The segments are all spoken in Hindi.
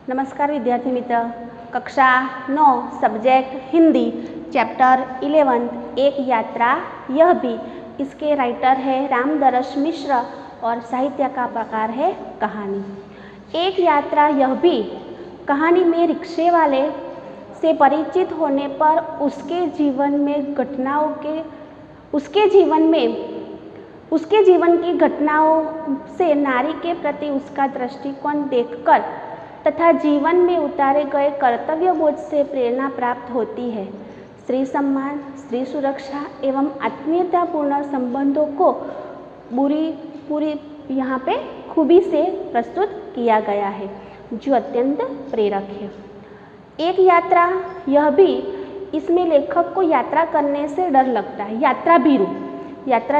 नमस्कार विद्यार्थी मित्र, कक्षा 9 सब्जेक्ट हिंदी चैप्टर 11 एक यात्रा यह भी। इसके राइटर है रामदरस मिश्र और साहित्य का प्रकार है कहानी। एक यात्रा यह भी कहानी में रिक्शे वाले से परिचित होने पर उसके जीवन की घटनाओं से नारी के प्रति उसका दृष्टिकोण देखकर तथा जीवन में उतारे गए कर्तव्य बोध से प्रेरणा प्राप्त होती है। स्त्री सम्मान, स्त्री सुरक्षा एवं आत्मीयतापूर्ण संबंधों को पूरी यहाँ पे खूबी से प्रस्तुत किया गया है, जो अत्यंत प्रेरक है। एक यात्रा यह भी, इसमें लेखक को यात्रा करने से डर लगता है। यात्रा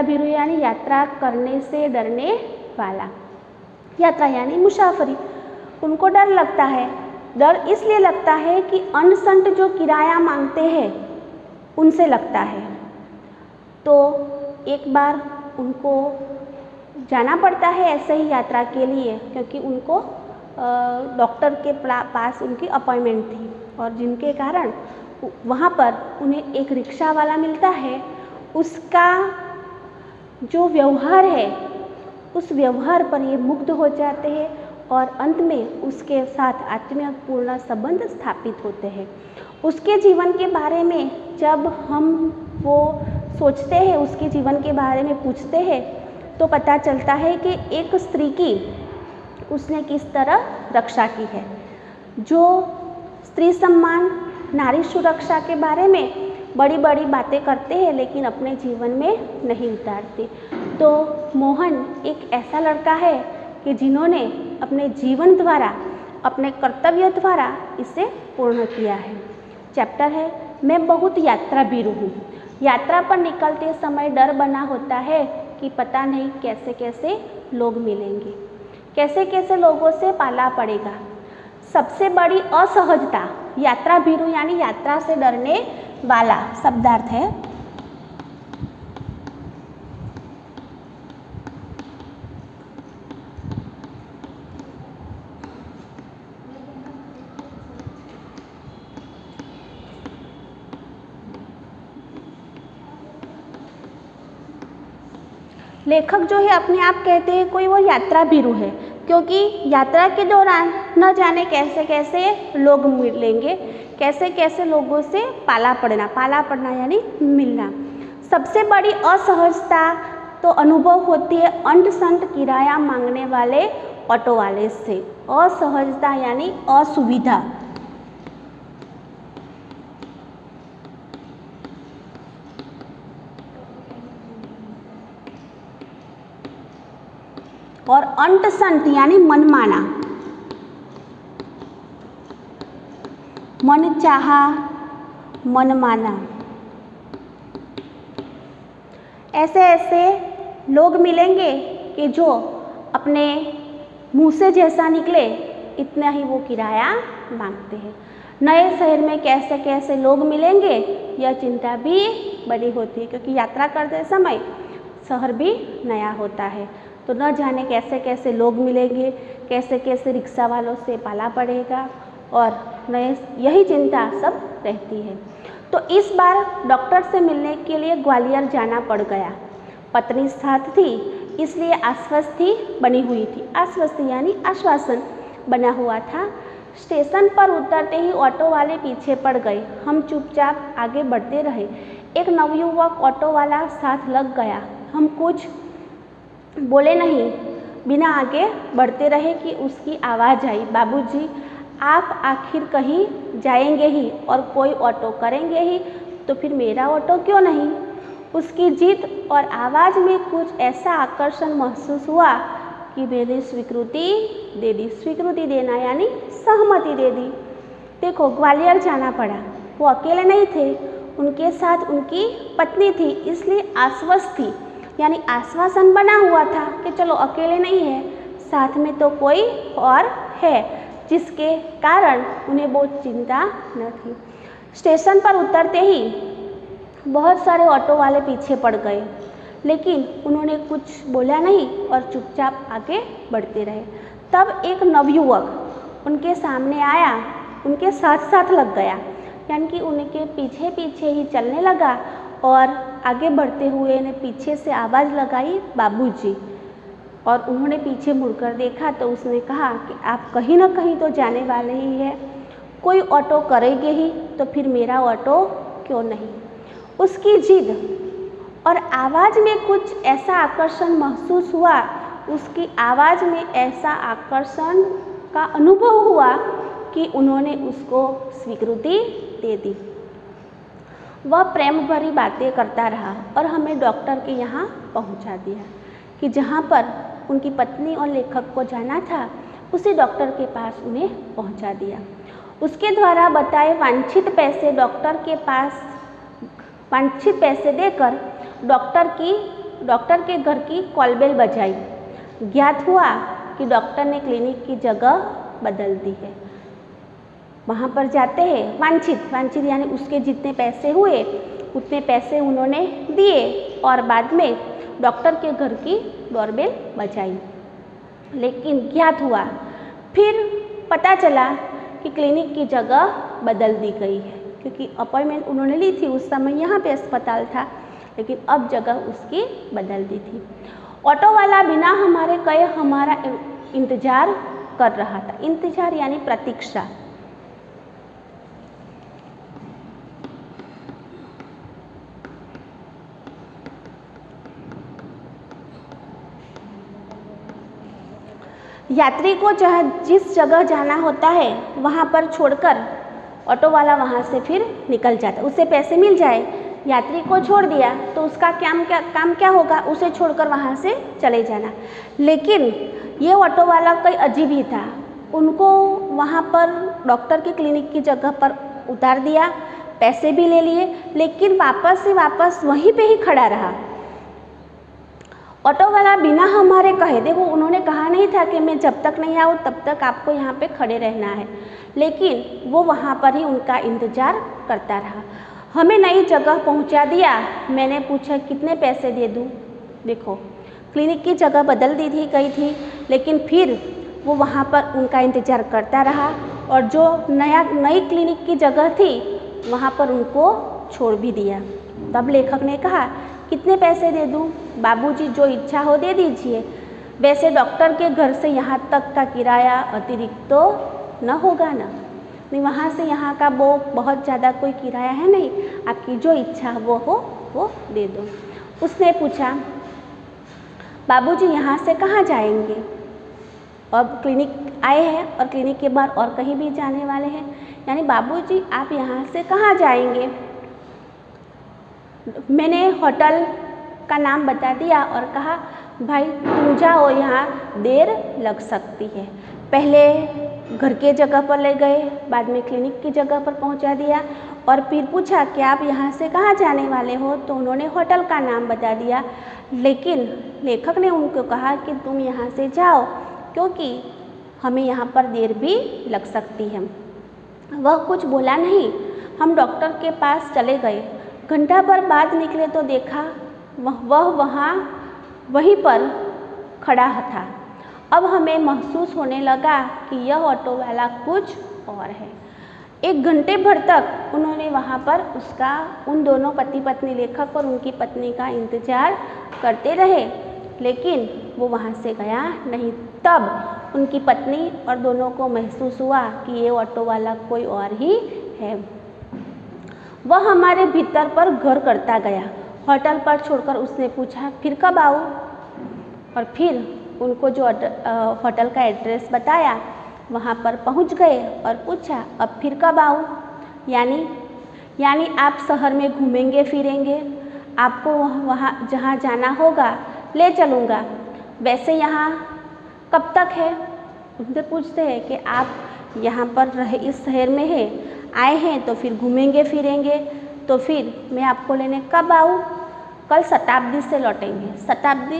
भीरु यानी यात्रा करने से डरने वाला। यात्रा यानी मुसाफरी, उनको डर लगता है। डर इसलिए लगता है कि अनसंट जो किराया मांगते हैं उनसे लगता है। तो एक बार उनको जाना पड़ता है ऐसे ही यात्रा के लिए, क्योंकि उनको डॉक्टर के पास उनकी अपॉइंटमेंट थी और जिनके कारण वहाँ पर उन्हें एक रिक्शा वाला मिलता है। उसका जो व्यवहार है, उस व्यवहार पर ये मुग्ध हो जाते हैं और अंत में उसके साथ आत्मीयपूर्ण संबंध स्थापित होते हैं। उसके जीवन के बारे में जब हम वो सोचते हैं, उसके जीवन के बारे में पूछते हैं, तो पता चलता है कि एक स्त्री की उसने किस तरह रक्षा की है। जो स्त्री सम्मान, नारी सुरक्षा के बारे में बड़ी बड़ी बातें करते हैं लेकिन अपने जीवन में नहीं उतारते। तो मोहन एक ऐसा लड़का है कि जिन्होंने अपने जीवन द्वारा, अपने कर्तव्य द्वारा इसे पूर्ण किया है। चैप्टर है मैं बहुत यात्रा भीरु हूँ। यात्रा पर निकलते समय डर बना होता है कि पता नहीं कैसे कैसे लोग मिलेंगे, कैसे कैसे लोगों से पाला पड़ेगा। सबसे बड़ी असहजता, यात्रा भीरु यानी यात्रा से डरने वाला शब्दार्थ है। लेखक जो है अपने आप कहते हैं कोई वो यात्रा भीरु है, क्योंकि यात्रा के दौरान न जाने कैसे कैसे लोग मिलेंगे, कैसे कैसे लोगों से पाला पड़ना यानी मिलना। सबसे बड़ी असहजता तो अनुभव होती है अंट-संट किराया मांगने वाले ऑटो वाले से। असहजता यानी असुविधा। और अंट-संट यानी मनमाना, मनचाहा, मनमाना। ऐसे ऐसे लोग मिलेंगे कि जो अपने मुंह से जैसा निकले इतना ही वो किराया मांगते हैं। नए शहर में कैसे कैसे लोग मिलेंगे, यह चिंता भी बड़ी होती है, क्योंकि यात्रा करते समय शहर भी नया होता है। तो न जाने कैसे कैसे लोग मिलेंगे, कैसे कैसे रिक्शा वालों से पाला पड़ेगा और नए, यही चिंता सब रहती है। तो इस बार डॉक्टर से मिलने के लिए ग्वालियर जाना पड़ गया। पत्नी साथ थी, इसलिए आश्वस्ति बनी हुई थी। आश्वस्ति यानी आश्वासन बना हुआ था। स्टेशन पर उतरते ही ऑटो वाले पीछे पड़ गए। हम चुपचाप आगे बढ़ते रहे। एक नवयुवक ऑटो वाला साथ लग गया। हम कुछ बोले नहीं, बिना आगे बढ़ते रहे कि उसकी आवाज़ आई, बाबूजी आप आखिर कहीं जाएंगे ही और कोई ऑटो करेंगे ही, तो फिर मेरा ऑटो क्यों नहीं। उसकी जिद और आवाज़ में कुछ ऐसा आकर्षण महसूस हुआ कि मैंने स्वीकृति दे दी। स्वीकृति देना यानी सहमति दे दी। देखो, ग्वालियर जाना पड़ा, वो अकेले नहीं थे, उनके साथ उनकी पत्नी थी, इसलिए आश्वस्त थी यानी आश्वासन बना हुआ था कि चलो अकेले नहीं है, साथ में तो कोई और है, जिसके कारण उन्हें बहुत चिंता न थी। स्टेशन पर उतरते ही बहुत सारे ऑटो वाले पीछे पड़ गए, लेकिन उन्होंने कुछ बोला नहीं और चुपचाप आगे बढ़ते रहे। तब एक नवयुवक उनके सामने आया, उनके साथ साथ लग गया, यानी कि उनके पीछे पीछे ही चलने लगा और आगे बढ़ते हुए ने पीछे से आवाज़ लगाई, बाबूजी। और उन्होंने पीछे मुड़कर देखा तो उसने कहा कि आप कहीं ना कहीं तो जाने वाले ही हैं, कोई ऑटो करेंगे ही तो फिर मेरा ऑटो क्यों नहीं। उसकी जिद और आवाज़ में कुछ ऐसा आकर्षण महसूस हुआ, उसकी आवाज़ में ऐसा आकर्षण का अनुभव हुआ कि उन्होंने उसको स्वीकृति दे दी। वह प्रेम भरी बातें करता रहा और हमें डॉक्टर के यहाँ पहुँचा दिया कि जहाँ पर उनकी पत्नी और लेखक को जाना था उसी डॉक्टर के पास उन्हें पहुँचा दिया। उसके द्वारा बताए वांछित पैसे देकर डॉक्टर के घर की कॉलबेल बजाई। ज्ञात हुआ कि डॉक्टर ने क्लिनिक की जगह बदल दी है। वहाँ पर जाते हैं वांछित यानी उसके जितने पैसे हुए उतने पैसे उन्होंने दिए और बाद में डॉक्टर के घर की डोरबेल बजाई। लेकिन ज्ञात हुआ, फिर पता चला कि क्लिनिक की जगह बदल दी गई है, क्योंकि अपॉइंटमेंट उन्होंने ली थी उस समय यहाँ पे अस्पताल था, लेकिन अब जगह उसकी बदल दी थी। ऑटो वाला बिना हमारे कहे हमारा इंतज़ार कर रहा था। इंतज़ार यानी प्रतीक्षा। यात्री को जिस जगह जाना होता है वहाँ पर छोड़कर ऑटो वाला वहाँ से फिर निकल जाता है। उसे पैसे मिल जाए, यात्री को छोड़ दिया तो उसका काम क्या होगा, उसे छोड़कर वहाँ से चले जाना। लेकिन ये ऑटो वाला कोई अजीब ही था, उनको वहाँ पर डॉक्टर की क्लिनिक की जगह पर उतार दिया, पैसे भी ले लिए, लेकिन वापस वहीं पे ही खड़ा रहा। ऑटो वाला बिना हमारे कहे, देखो उन्होंने कहा नहीं था कि मैं जब तक नहीं आऊँ तब तक आपको यहाँ पे खड़े रहना है, लेकिन वो वहाँ पर ही उनका इंतज़ार करता रहा। हमें नई जगह पहुँचा दिया। मैंने पूछा कितने पैसे दे दूँ। देखो क्लिनिक की जगह बदल दी गई थी, लेकिन फिर वो वहाँ पर उनका इंतज़ार करता रहा और जो नई क्लिनिक की जगह थी वहाँ पर उनको छोड़ भी दिया। तब लेखक ने कहा कितने पैसे दे दूँ? बाबूजी जो इच्छा हो दे दीजिए। वैसे डॉक्टर के घर से यहाँ तक का किराया अतिरिक्त तो न होगा ना, नहीं वहाँ से यहाँ का वो बहुत ज़्यादा कोई किराया है नहीं, आपकी जो इच्छा वो हो वो दे दो। उसने पूछा बाबूजी यहाँ से कहाँ जाएंगे? अब क्लिनिक आए हैं और क्लिनिक के बाद और कहीं भी जाने वाले हैं, यानी बाबूजी आप यहाँ से कहाँ जाएंगे? मैंने होटल का नाम बता दिया और कहा भाई तुम जाओ, यहाँ देर लग सकती है। पहले घर के जगह पर ले गए, बाद में क्लिनिक की जगह पर पहुँचा दिया और फिर पूछा कि आप यहाँ से कहाँ जाने वाले हो, तो उन्होंने होटल का नाम बता दिया। लेकिन लेखक ने उनको कहा कि तुम यहाँ से जाओ क्योंकि हमें यहाँ पर देर भी लग सकती है। वह कुछ बोला नहीं। हम डॉक्टर के पास चले गए। घंटा भर बाद निकले तो देखा वह वहीं पर खड़ा था। अब हमें महसूस होने लगा कि यह ऑटो वाला कुछ और है। 1 घंटे भर तक उन्होंने वहाँ पर उन दोनों पति पत्नी लेखक और उनकी पत्नी का इंतज़ार करते रहे, लेकिन वो वहाँ से गया नहीं। तब उनकी पत्नी और दोनों को महसूस हुआ कि ये ऑटो वाला कोई और ही है। वह हमारे भीतर पर घर करता गया। होटल पर छोड़कर उसने पूछा फिर कब आऊँ? और फिर उनको जो होटल का एड्रेस बताया वहाँ पर पहुँच गए और पूछा अब फिर कब आऊँ? यानी आप शहर में घूमेंगे फिरेंगे, आपको वहाँ जहाँ जाना होगा ले चलूँगा। वैसे यहाँ कब तक है? उनसे पूछते हैं कि आप यहाँ पर इस शहर में आए हैं तो फिर घूमेंगे फिरेंगे, तो फिर मैं आपको लेने कब आऊँ? कल शताब्दी से लौटेंगे। शताब्दी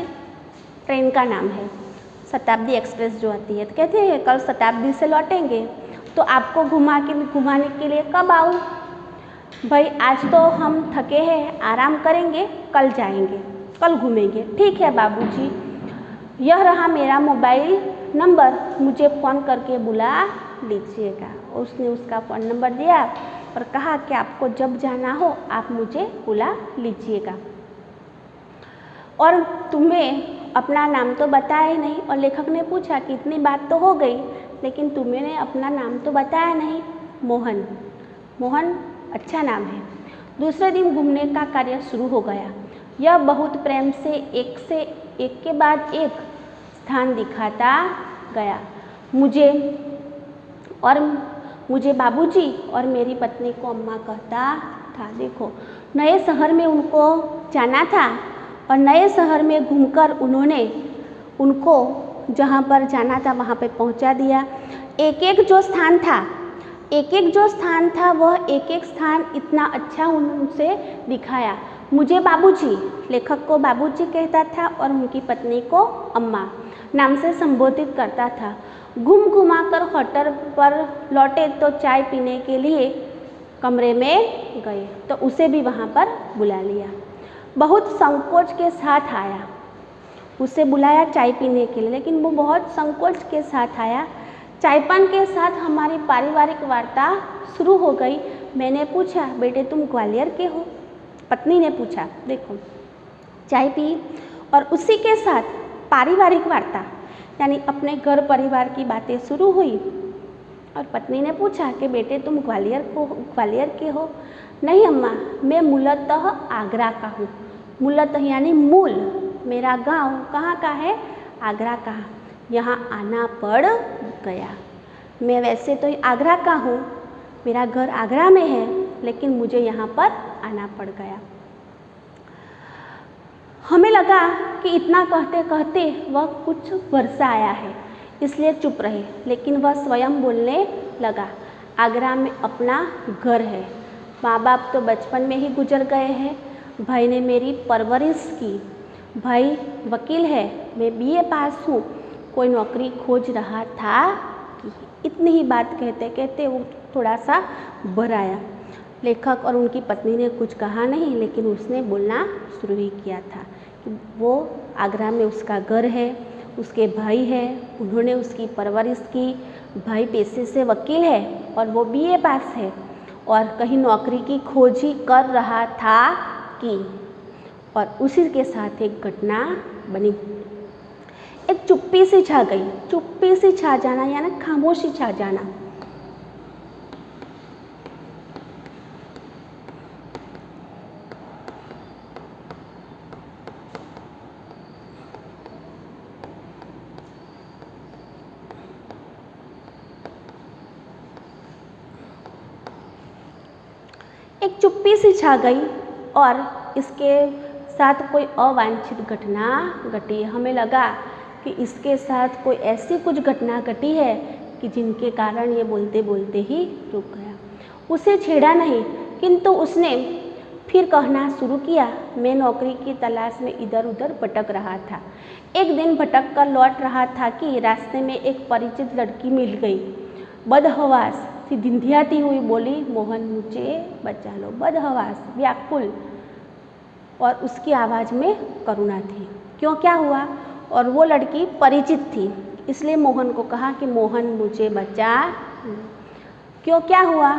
ट्रेन का नाम है, शताब्दी एक्सप्रेस जो आती है। तो कहते हैं कल शताब्दी से लौटेंगे तो आपको घुमाने के लिए कब आऊँ? भाई आज तो हम थके हैं, आराम करेंगे, कल जाएंगे, कल घूमेंगे। ठीक है बाबूजी, यह रहा मेरा मोबाइल नंबर, मुझे फ़ोन करके बुला लीजिएगा। उसने उसका फ़ोन नंबर दिया और कहा कि आपको जब जाना हो आप मुझे बुला लीजिएगा। और तुम्हें अपना नाम तो बताया ही नहीं। और लेखक ने पूछा कि इतनी बात तो हो गई, लेकिन तुमने अपना नाम तो बताया नहीं। मोहन। मोहन अच्छा नाम है। दूसरे दिन घूमने का कार्य शुरू हो गया। यह बहुत प्रेम से एक के बाद एक स्थान दिखाता गया। मुझे बाबूजी और मेरी पत्नी को अम्मा कहता था। देखो, नए शहर में उनको जाना था और नए शहर में घूमकर उन्होंने उनको जहाँ पर जाना था वहाँ पे पहुँचा दिया। एक एक जो स्थान था वह एक एक स्थान इतना अच्छा उनसे दिखाया। मुझे बाबूजी, लेखक को बाबूजी कहता था और उनकी पत्नी को अम्मा नाम से संबोधित करता था। घूम घुमाकर होटल पर लौटे तो चाय पीने के लिए कमरे में गए तो उसे भी वहाँ पर बुला लिया। बहुत संकोच के साथ आया। उसे बुलाया चाय पीने के लिए, लेकिन वो बहुत संकोच के साथ आया। चायपान के साथ हमारी पारिवारिक वार्ता शुरू हो गई। मैंने पूछा, बेटे तुम ग्वालियर के हो? पत्नी ने पूछा। देखो, चाय पी और उसी के साथ पारिवारिक वार्ता यानी अपने घर परिवार की बातें शुरू हुई। और पत्नी ने पूछा कि बेटे तुम ग्वालियर के हो? नहीं अम्मा, मैं मूलतः आगरा का हूँ। मूलतः यानी मूल, मेरा गांव कहाँ का है? आगरा का। यहाँ आना पड़ गया। मैं वैसे तो आगरा का हूँ, मेरा घर आगरा में है, लेकिन मुझे यहाँ पर आना पड़ गया। हमें लगा कि इतना कहते कहते वह कुछ वर्षा आया है, इसलिए चुप रहे, लेकिन वह स्वयं बोलने लगा। आगरा में अपना घर है, माँ बाप तो बचपन में ही गुजर गए हैं। भाई ने मेरी परवरिश की। भाई वकील है, मैं बीए पास हूँ, कोई नौकरी खोज रहा था कि। इतनी ही बात कहते कहते वो थोड़ा सा भर आया। लेखक और उनकी पत्नी ने कुछ कहा नहीं, लेकिन उसने बोलना शुरू ही किया था कि वो आगरा में उसका घर है, उसके भाई है, उन्होंने उसकी परवरिश की। भाई पेशे से वकील है और वो बीए पास है और कहीं नौकरी की खोज ही कर रहा था कि। और उसी के साथ एक घटना बनी। एक चुप्पी सी छा गई। चुप्पी सी छा जाना यानी खामोशी छा जाना। एक चुप्पी सी छा गई और इसके साथ कोई अवांछित घटना घटी। हमें लगा कि इसके साथ कोई ऐसी कुछ घटना घटी है कि जिनके कारण ये बोलते बोलते ही रुक गया। उसे छेड़ा नहीं, किंतु उसने फिर कहना शुरू किया। मैं नौकरी की तलाश में इधर उधर भटक रहा था। एक दिन भटक कर लौट रहा था कि रास्ते में एक परिचित लड़की मिल गई। बदहवास सी धिंधियाती हुई बोली, मोहन मुझे बचा लो। बदहवास, व्याकुल, और उसकी आवाज़ में करुणा थी। क्यों, क्या हुआ? और वो लड़की परिचित थी, इसलिए मोहन को कहा कि मोहन मुझे बचा। क्यों, क्या हुआ?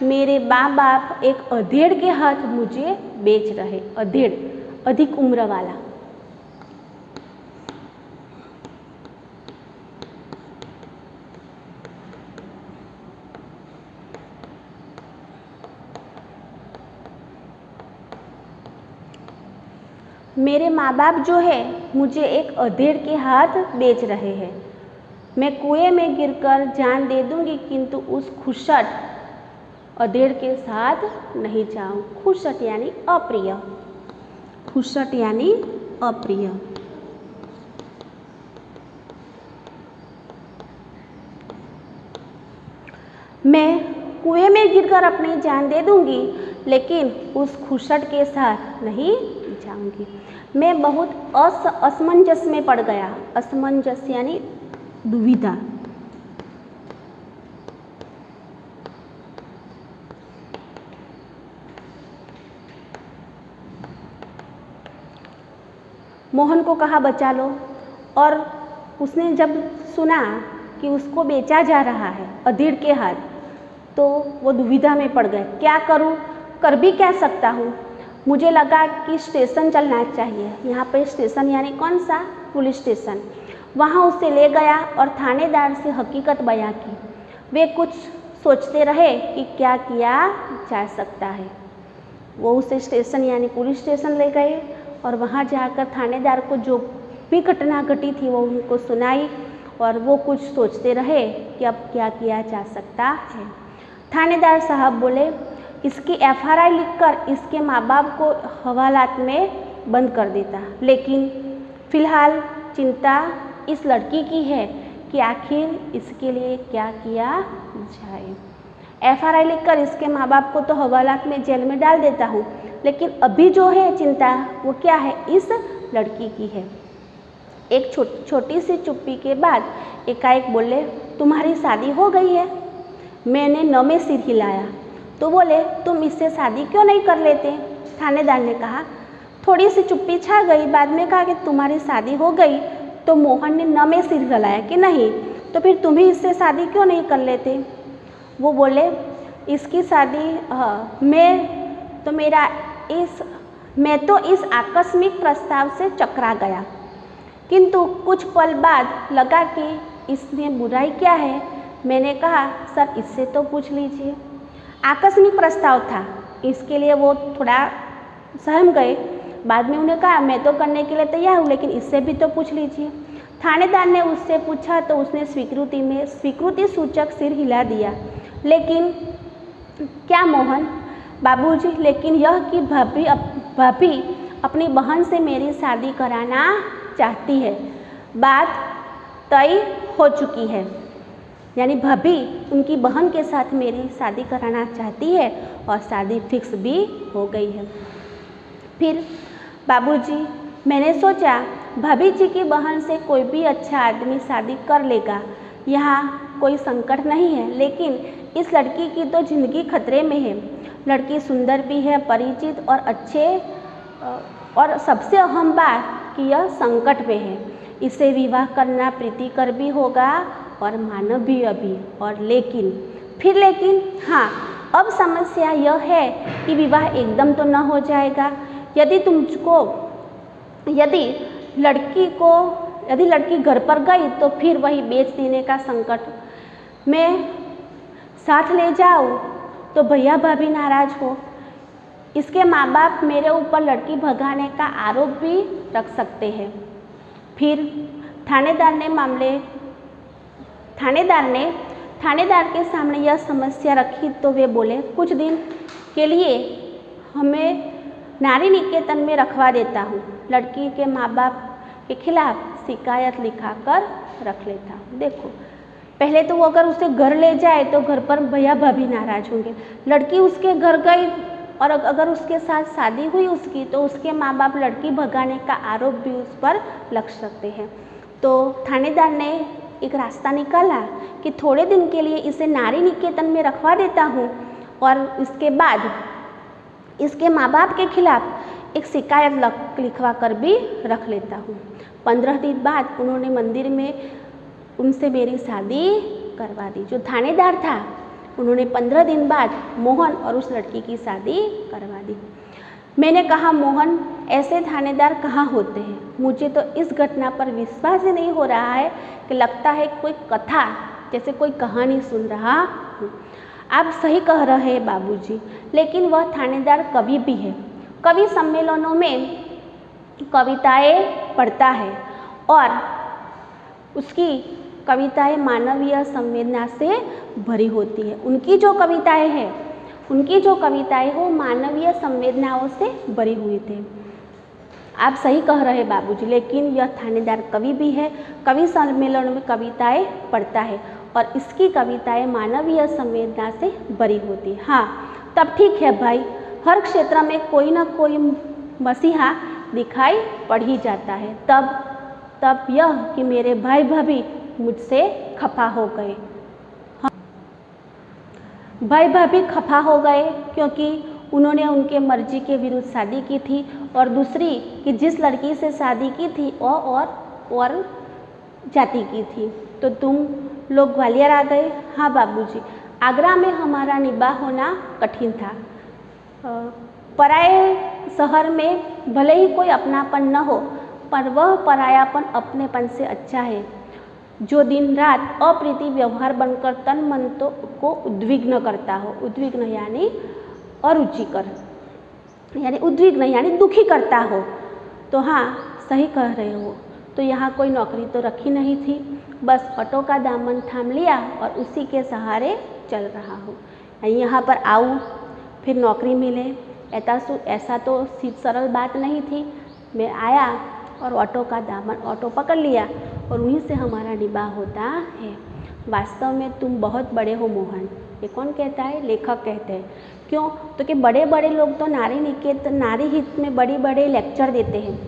मेरे माँ बाप एक अधेड़ के हाथ मुझे बेच रहे। अधेड़, अधिक उम्र वाला। मेरे माँ बाप जो है मुझे एक अधेड़ के हाथ बेच रहे हैं। मैं कुएं में गिरकर जान दे दूंगी, किंतु उस खुशट अधेड़ के साथ नहीं जाऊँ। खुशट यानी अप्रिय। खुशट यानी अप्रिय। मैं कुएं में गिरकर अपनी जान दे दूंगी, लेकिन उस खुशट के साथ नहीं जाऊंगी। मैं बहुत असमंजस में पड़ गया। असमंजस यानी दुविधा। मोहन को कहा बचा लो, और उसने जब सुना कि उसको बेचा जा रहा है अधीर के हाथ, तो वो दुविधा में पड़ गए, क्या करूं, कर भी क्या सकता हूं। मुझे लगा कि स्टेशन चलना चाहिए। यहाँ पर स्टेशन यानी कौन सा, पुलिस स्टेशन। वहाँ उसे ले गया और थानेदार से हकीकत बयां की। वे कुछ सोचते रहे कि क्या किया जा सकता है। वो उसे स्टेशन यानी पुलिस स्टेशन ले गए और वहाँ जाकर थानेदार को जो भी घटना घटी थी वो उनको सुनाई और वो कुछ सोचते रहे कि अब क्या किया जा सकता है। थानेदार साहब बोले, इसकी FRI लिखकर इसके माँ बाप को हवालात में बंद कर देता, लेकिन फ़िलहाल चिंता इस लड़की की है कि आखिर इसके लिए क्या किया जाए। FRI लिखकर इसके माँ बाप को तो हवालात में जेल में डाल देता हूँ, लेकिन अभी जो है चिंता वो क्या है, इस लड़की की है। एक छोटी सी चुप्पी के बाद एकाएक बोले, तुम्हारी शादी हो गई है। मैंने नमे सिर हिलाया। तो बोले, तुम इससे शादी क्यों नहीं कर लेते। थानेदार ने कहा। थोड़ी सी चुप्पी छा गई। बाद में कहा कि तुम्हारी शादी हो गई। तो मोहन ने नमे सिर हिलाया कि नहीं, तो फिर तुम ही इससे शादी क्यों नहीं कर लेते। वो बोले, इसकी शादी मैं तो इस आकस्मिक प्रस्ताव से चकरा गया, किंतु कुछ पल बाद लगा कि इसमें बुराई क्या है। मैंने कहा, सर इससे तो पूछ लीजिए। आकस्मिक प्रस्ताव था, इसके लिए वो थोड़ा सहम गए। बाद में उन्हें कहा, मैं तो करने के लिए तैयार हूँ, लेकिन इससे भी तो पूछ लीजिए। थानेदार ने उससे पूछा तो उसने स्वीकृति सूचक सिर हिला दिया। लेकिन क्या मोहन बाबूजी, लेकिन यह कि भाभी अपनी बहन से मेरी शादी कराना चाहती है। बात तय हो चुकी है, यानी भाभी उनकी बहन के साथ मेरी शादी कराना चाहती है और शादी फिक्स भी हो गई है। फिर बाबूजी, मैंने सोचा भाभी जी की बहन से कोई भी अच्छा आदमी शादी कर लेगा, यहाँ कोई संकट नहीं है, लेकिन इस लड़की की तो जिंदगी खतरे में है। लड़की सुंदर भी है, परिचित और अच्छे, और सबसे अहम बात कि यह संकट में है। इसे विवाह करना प्रीतिकर भी होगा और मानव भी अभी। और लेकिन हाँ, अब समस्या यह है कि विवाह एकदम तो न हो जाएगा। यदि लड़की घर पर गई तो फिर वही बेच देने का संकट। मैं साथ ले जाऊँ तो भैया भाभी नाराज हो। इसके माँ बाप मेरे ऊपर लड़की भगाने का आरोप भी रख सकते हैं। फिर थानेदार के सामने यह समस्या रखी तो वे बोले, कुछ दिन के लिए हमें नारी निकेतन में रखवा देता हूँ। लड़की के माँ बाप के खिलाफ शिकायत लिखा कर रख लेता हूँ। देखो, पहले तो वो अगर उसे घर ले जाए तो घर पर भैया भाभी नाराज होंगे। लड़की उसके घर गई और अगर उसके साथ शादी हुई उसकी, तो उसके माँ बाप लड़की भगाने का आरोप भी उस पर लग सकते हैं। तो थानेदार ने एक रास्ता निकाला कि थोड़े दिन के लिए इसे नारी निकेतन में रखवा देता हूँ और इसके बाद इसके माँ बाप के खिलाफ एक शिकायत लिखवा कर भी रख लेता हूँ। 15 दिन बाद उन्होंने मंदिर में उनसे मेरी शादी करवा दी। जो थानेदार था उन्होंने 15 दिन बाद मोहन और उस लड़की की शादी करवा दी। मैंने कहा, मोहन, ऐसे थानेदार कहाँ होते हैं। मुझे तो इस घटना पर विश्वास ही नहीं हो रहा है कि लगता है कोई कथा जैसे कोई कहानी सुन रहा हूँ। आप सही कह रहे हैं बाबूजी, लेकिन वह थानेदार कवि भी है। कवि सम्मेलनों में कविताएं पढ़ता है और उसकी कविताएं मानवीय संवेदना से भरी होती है। उनकी जो कविताएं हो मानवीय संवेदनाओं से भरी हुई थी। आप सही कह रहे बाबूजी, लेकिन यह थानेदार कवि भी है। कवि सम्मेलन में कविताएं पढ़ता है और इसकी कविताएं मानवीय संवेदना से भरी होती है। हाँ, तब ठीक है भाई, हर क्षेत्र में कोई ना कोई मसीहा दिखाई पड़ ही जाता है। तब यह कि मेरे भाई भाभी मुझसे खफा हो गए। हाँ, भाई भाभी खफा हो गए क्योंकि उन्होंने उनके मर्जी के विरुद्ध शादी की थी और दूसरी कि जिस लड़की से शादी की थी वो और जाति की थी। तो तुम लोग ग्वालियर आ गए। हाँ बाबूजी, आगरा में हमारा निबाह होना कठिन था। पराए शहर में भले ही कोई अपनापन न हो, पर वह परायापन अपनेपन से अच्छा है, जो दिन रात अप्रीति व्यवहार बनकर तन मन तो को उद्विग्न करता हो। उद्विग्न यानी अरुचिकर, यानी उद्विग्न यानी दुखी करता हो। तो हाँ, सही कह रहे हो। तो यहाँ कोई नौकरी तो रखी नहीं थी, बस ऑटो का दामन थाम लिया और उसी के सहारे चल रहा हूँ। यहाँ पर आऊँ फिर नौकरी मिले, ऐसा तो सरल बात नहीं थी। मैं आया और ऑटो का दामन, ऑटो पकड़ लिया और उन्हीं से हमारा निबाह होता है। वास्तव में तुम बहुत बड़े हो मोहन। ये कौन कहता है? लेखक कहते हैं। क्यों? तो कि बड़े बड़े लोग तो नारी हित में बड़ी बड़े लेक्चर देते हैं,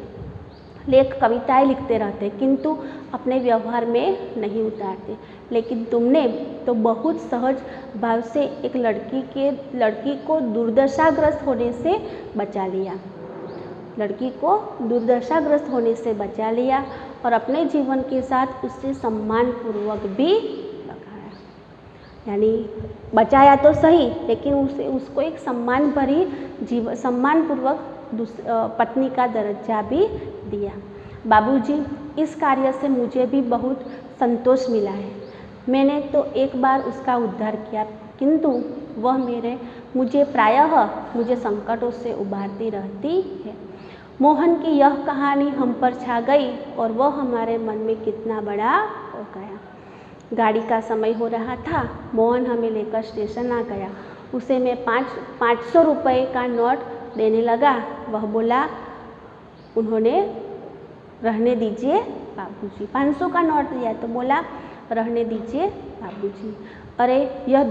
कविताएं लिखते रहते हैं, किंतु अपने व्यवहार में नहीं उतारते। लेकिन तुमने तो बहुत सहज भाव से एक लड़की को दुर्दशाग्रस्त होने से बचा लिया। लड़की को दुर्दशाग्रस्त होने से बचा लिया और अपने जीवन के साथ उससे सम्मानपूर्वक भी लगाया। यानी बचाया तो सही, लेकिन उसको एक सम्मानपूर्वक पत्नी का दर्जा भी दिया। बाबूजी, इस कार्य से मुझे भी बहुत संतोष मिला है। मैंने तो एक बार उसका उद्धार किया, किंतु वह मुझे प्रायः संकटों से उबारती रहती है। मोहन की यह कहानी हम पर छा गई और वह हमारे मन में कितना बड़ा हो गया। गाड़ी का समय हो रहा था। मोहन हमें लेकर स्टेशन आ गया। उसे मैं 500 रुपये का नोट देने लगा। वह बोला, उन्होंने रहने दीजिए बाबूजी। 500 का नोट दिया तो बोला, रहने दीजिए बाबूजी। अरे यह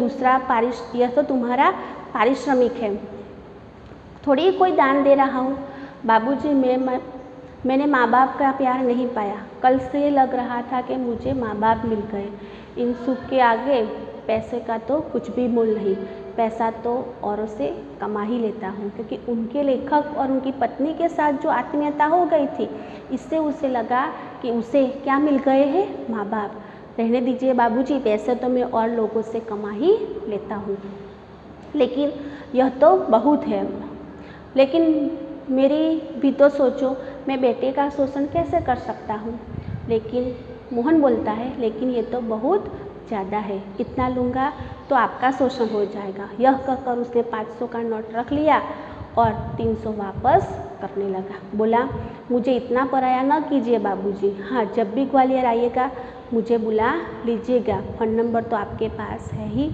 तो तुम्हारा पारिश्रमिक है, थोड़ी कोई दान दे रहा हूँ। बाबूजी, मैंने माँ बाप का प्यार नहीं पाया। कल से लग रहा था कि मुझे माँ बाप मिल गए। इन सुख के आगे पैसे का तो कुछ भी मूल्य नहीं। पैसा तो औरों से कमा ही लेता हूँ, क्योंकि उनके लेखक और उनकी पत्नी के साथ जो आत्मीयता हो गई थी, इससे उसे लगा कि उसे क्या मिल गए हैं? माँ बाप। रहने दीजिए बाबूजी, पैसे तो मैं और लोगों से कमा ही लेता हूँ, लेकिन यह तो बहुत है। लेकिन मेरी भी तो सोचो, मैं बेटे का शोषण कैसे कर सकता हूँ? लेकिन मोहन बोलता है, लेकिन ये तो बहुत ज़्यादा है, इतना लूँगा तो आपका शोषण हो जाएगा। यह कहकर उसने 500 का नोट रख लिया और 300 वापस करने लगा। बोला, मुझे इतना पराया न कीजिए बाबूजी। हाँ, जब भी ग्वालियर आइएगा मुझे बुला लीजिएगा। फ़ोन नंबर तो आपके पास है ही।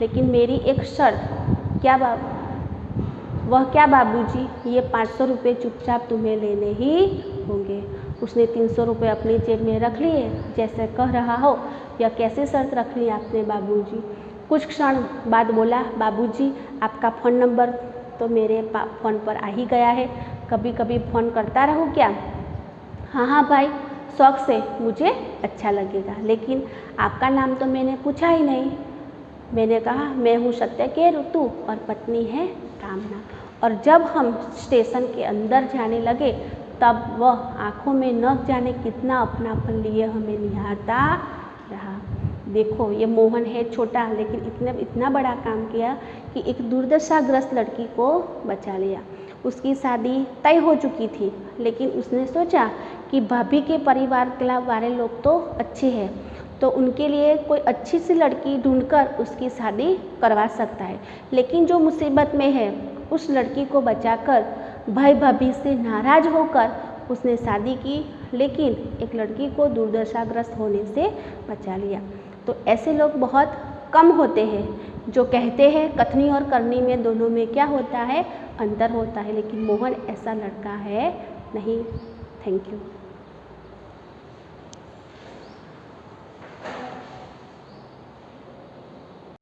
लेकिन मेरी एक शर्त। वह क्या बाबूजी? ये 500 रुपये चुपचाप तुम्हें लेने ही होंगे। उसने 300 रुपये अपनी जेब में रख लिए। जैसे कह रहा हो, यह कैसे शर्त रख ली आपने बाबूजी? कुछ क्षण बाद बोला, बाबूजी आपका फ़ोन नंबर तो मेरे फ़ोन पर आ ही गया है, कभी कभी फ़ोन करता रहूँ क्या? हाँ भाई, शौक़ से, मुझे अच्छा लगेगा। लेकिन आपका नाम तो मैंने पूछा ही नहीं। मैंने कहा, मैं हूँ सत्य के ऋतु और पत्नी है कामना। और जब हम स्टेशन के अंदर जाने लगे, तब वह आँखों में न जाने कितना अपनापन लिए हमें निहारता रहा। देखो, ये मोहन है छोटा, लेकिन इतना बड़ा काम किया कि एक दुर्दशाग्रस्त लड़की को बचा लिया। उसकी शादी तय हो चुकी थी, लेकिन उसने सोचा कि भाभी के परिवार वाले लोग तो अच्छे हैं, तो उनके लिए कोई अच्छी सी लड़की ढूंढकर उसकी शादी करवा सकता है। लेकिन जो मुसीबत में है, उस लड़की को बचाकर भाई भाभी से नाराज़ होकर उसने शादी की, लेकिन एक लड़की को दुर्दशाग्रस्त होने से बचा लिया। तो ऐसे लोग बहुत कम होते हैं जो कहते हैं कथनी और करनी में दोनों में क्या होता है, अंतर होता है। लेकिन मोहन ऐसा लड़का है नहीं। Thank you.